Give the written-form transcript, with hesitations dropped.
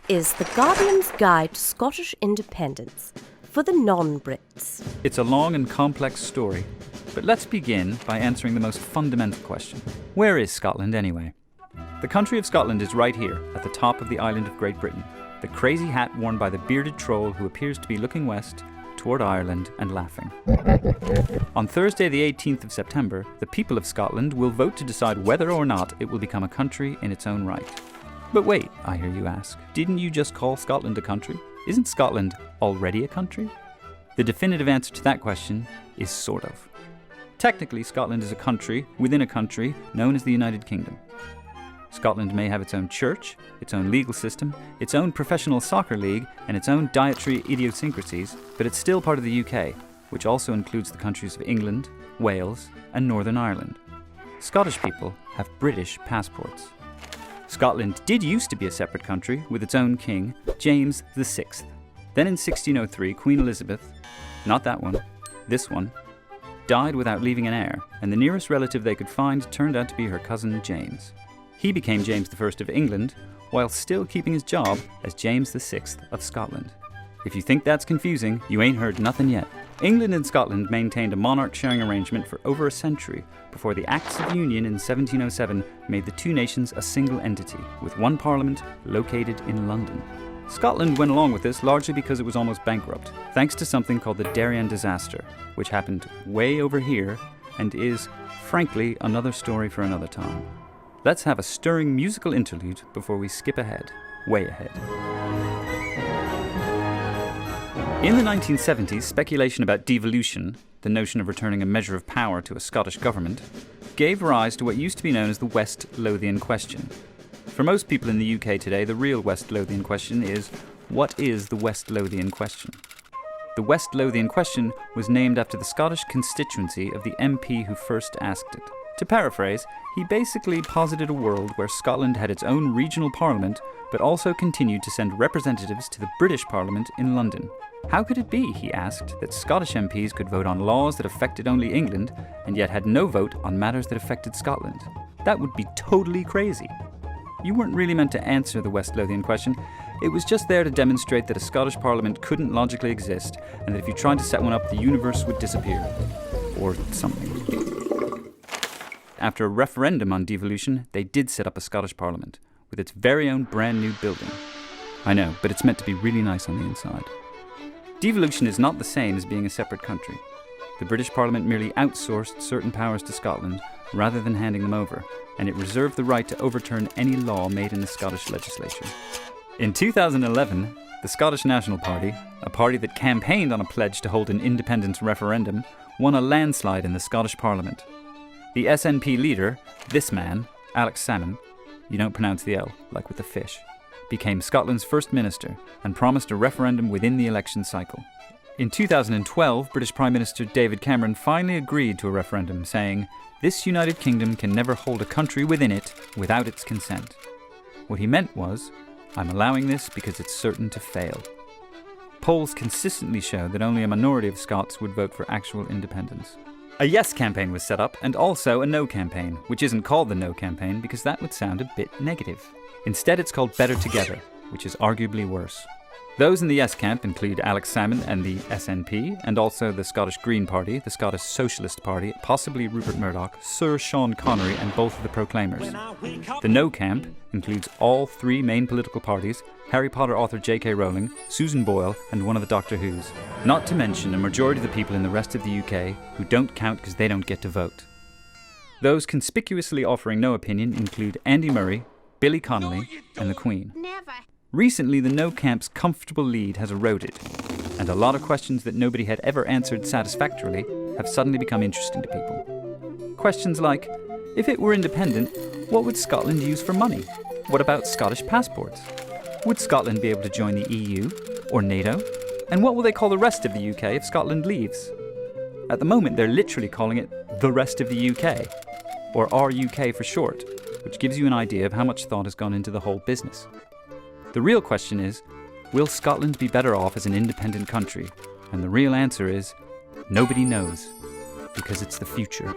is The Guardian's Guide to Scottish Independence for the non-Brits. It's a long and complex story, but let's begin by answering the most fundamental question. Where is Scotland anyway? The country of Scotland is right here, at the top of the island of Great Britain, the crazy hat worn by the bearded troll who appears to be looking west toward Ireland and laughing. On Thursday the 18th of September, the people of Scotland will vote to decide whether or not it will become a country in its own right. But wait, I hear you ask, didn't you just call Scotland a country? Isn't Scotland already a country? The definitive answer to that question is sort of. Technically, Scotland is a country within a country known as the United Kingdom. Scotland may have its own church, its own legal system, its own professional soccer league, and its own dietary idiosyncrasies, but it's still part of the UK, which also includes the countries of England, Wales, and Northern Ireland. Scottish people have British passports. Scotland did used to be a separate country with its own king, James VI. Then in 1603, Queen Elizabeth, not that one, this one, died without leaving an heir, and the nearest relative they could find turned out to be her cousin James. He became James I of England, while still keeping his job as James VI of Scotland. If you think that's confusing, you ain't heard nothing yet. England and Scotland maintained a monarch-sharing arrangement for over a century before the Acts of Union in 1707 made the two nations a single entity, with one parliament located in London. Scotland went along with this largely because it was almost bankrupt, thanks to something called the Darien disaster, which happened way over here and is, frankly, another story for another time. Let's have a stirring musical interlude before we skip ahead, way ahead. In the 1970s, speculation about devolution, the notion of returning a measure of power to a Scottish government, gave rise to what used to be known as the West Lothian question. For most people in the UK today, the real West Lothian question is, what is the West Lothian question? The West Lothian question was named after the Scottish constituency of the MP who first asked it. To paraphrase, he basically posited a world where Scotland had its own regional parliament, but also continued to send representatives to the British Parliament in London. How could it be, he asked, that Scottish MPs could vote on laws that affected only England, and yet had no vote on matters that affected Scotland? That would be totally crazy. You weren't really meant to answer the West Lothian question. It was just there to demonstrate that a Scottish Parliament couldn't logically exist, and that if you tried to set one up, the universe would disappear. Or something. After a referendum on devolution, they did set up a Scottish Parliament, with its very own brand new building. I know, but it's meant to be really nice on the inside. Devolution is not the same as being a separate country. The British Parliament merely outsourced certain powers to Scotland, rather than handing them over, and it reserved the right to overturn any law made in the Scottish legislature. In 2011, the Scottish National Party, a party that campaigned on a pledge to hold an independence referendum, won a landslide in the Scottish Parliament. The SNP leader, this man, Alex Salmond, you don't pronounce the L, like with the fish, became Scotland's first minister and promised a referendum within the election cycle. In 2012, British Prime Minister David Cameron finally agreed to a referendum, saying, "This United Kingdom can never hold a country within it without its consent." What he meant was, I'm allowing this because it's certain to fail. Polls consistently show that only a minority of Scots would vote for actual independence. A yes campaign was set up, and also a no campaign, which isn't called the no campaign because that would sound a bit negative. Instead, it's called Better Together, which is arguably worse. Those in the yes camp include Alex Salmond and the SNP, and also the Scottish Green Party, the Scottish Socialist Party, possibly Rupert Murdoch, Sir Sean Connery, and both of the Proclaimers. The no camp includes all three main political parties, Harry Potter author J.K. Rowling, Susan Boyle, and one of the Doctor Who's. Not to mention a majority of the people in the rest of the UK who don't count because they don't get to vote. Those conspicuously offering no opinion include Andy Murray, Billy Connolly, and the Queen. Recently, the no camp's comfortable lead has eroded, and a lot of questions that nobody had ever answered satisfactorily have suddenly become interesting to people. Questions like, if it were independent, what would Scotland use for money? What about Scottish passports? Would Scotland be able to join the EU or NATO? And what will they call the rest of the UK if Scotland leaves? At the moment, they're literally calling it the rest of the UK, or RUK for short, which gives you an idea of how much thought has gone into the whole business. The real question is, will Scotland be better off as an independent country? And the real answer is, nobody knows, because it's the future.